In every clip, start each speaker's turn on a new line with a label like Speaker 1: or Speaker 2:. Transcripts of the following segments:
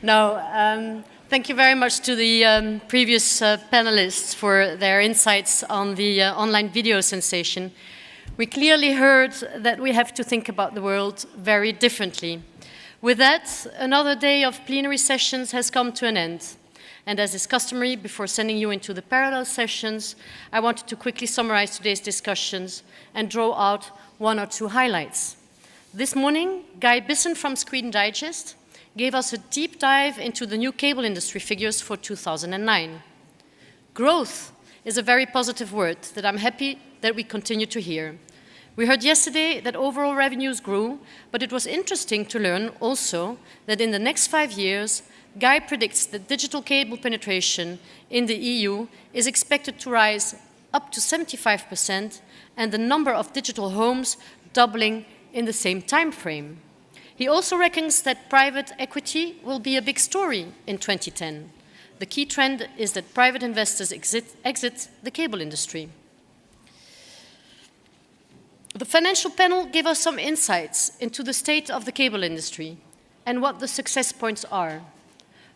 Speaker 1: No, thank you very much to the previous panelists for their insights on the online video sensation. We clearly heard that we have to think about the world very differently. With that, another day of plenary sessions has come to an end. And as is customary, before sending you into the parallel sessions, I wanted to quickly summarize today's discussions and draw out one or two highlights. This morning, Guy Bisson from Sweden Digest gave us a deep dive into the new cable industry figures for 2009. Growth is a very positive word that I'm happy that we continue to hear. We heard yesterday that overall revenues grew, but it was interesting to learn also that in the next 5 years, Guy predicts that digital cable penetration in the EU is expected to rise up to 75% and the number of digital homes doubling in the same time frame. He also reckons that private equity will be a big story in 2010. The key trend is that private investors exit the cable industry. The financial panel gave us some insights into the state of the cable industry and what the success points are.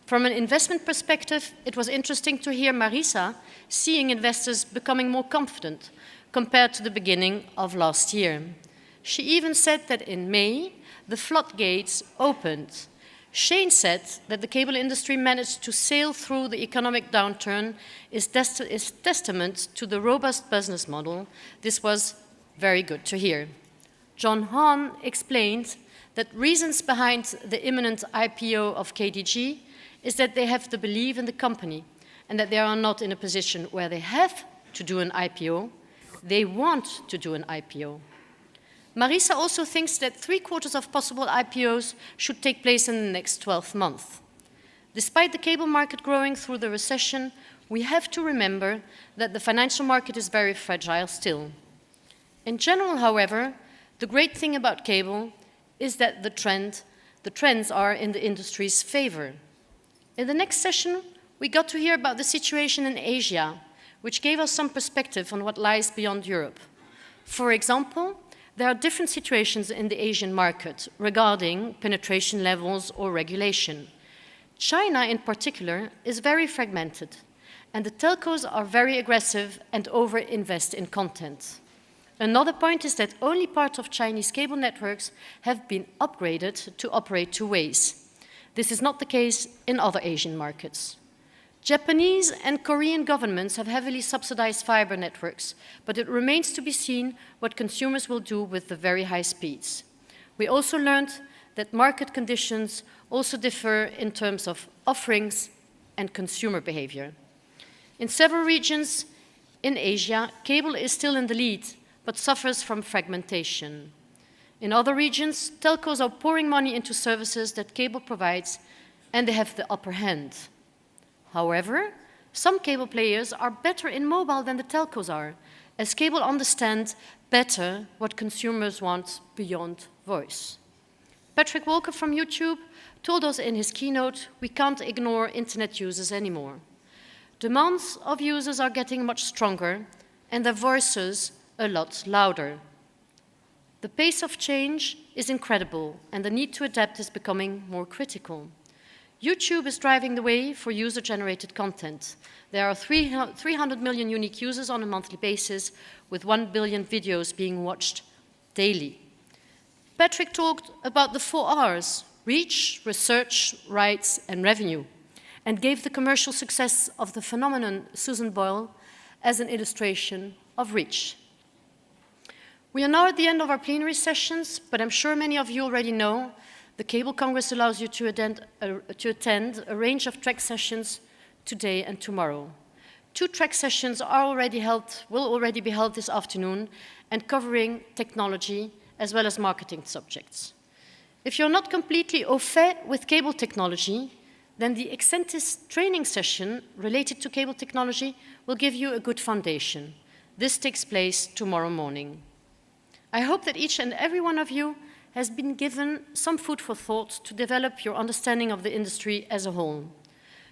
Speaker 1: From an investment perspective, it was interesting to hear Marisa seeing investors becoming more confident compared to the beginning of last year. She even said that in May, the floodgates opened. Shane said that the cable industry managed to sail through the economic downturn is testament to the robust business model. This was very good to hear. John Hahn explained that reasons behind the imminent IPO of KDG is that they have the belief in the company and that they are not in a position where they have to do an IPO, they want to do an IPO. Marisa also thinks that 3/4 of possible IPOs should take place in the next 12 months. Despite the cable market growing through the recession, we have to remember that the financial market is very fragile still. In general, however, the great thing about cable is that the trends are in the industry's favor. In the next session, we got to hear about the situation in Asia, which gave us some perspective on what lies beyond Europe. For example, there are different situations in the Asian market regarding penetration levels or regulation. China, in particular, is very fragmented, and the telcos are very aggressive and over-invest in content. Another point is that only part of Chinese cable networks have been upgraded to operate two ways. This is not the case in other Asian markets. Japanese and Korean governments have heavily subsidized fiber networks, but it remains to be seen what consumers will do with the very high speeds. We also learned that market conditions also differ in terms of offerings and consumer behavior. In several regions in Asia, cable is still in the lead, but suffers from fragmentation. In other regions, telcos are pouring money into services that cable provides, and they have the upper hand. However, some cable players are better in mobile than the telcos are, as cable understands better what consumers want beyond voice. Patrick Walker from YouTube told us in his keynote, we can't ignore internet users anymore. Demands of users are getting much stronger, and their voices a lot louder. The pace of change is incredible, and the need to adapt is becoming more critical. YouTube is driving the way for user-generated content. There are 300 million unique users on a monthly basis, with 1 billion videos being watched daily. Patrick talked about the 4 Rs: reach, research, rights, and revenue, and gave the commercial success of the phenomenon Susan Boyle as an illustration of reach. We are now at the end of our plenary sessions, but I'm sure many of you already know the Cable Congress allows you to attend a range of track sessions today and tomorrow. 2 track sessions will already be held this afternoon and covering technology as well as marketing subjects. If you're not completely au fait with cable technology, then the Excentis training session related to cable technology will give you a good foundation. This takes place tomorrow morning. I hope that each and every one of you has been given some food for thought to develop your understanding of the industry as a whole.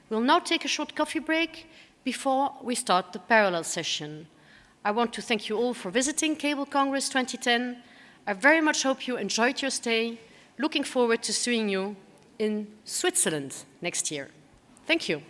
Speaker 1: We'll now take a short coffee break before we start the parallel session. I want to thank you all for visiting Cable Congress 2010. I very much hope you enjoyed your stay. Looking forward to seeing you in Switzerland next year. Thank you.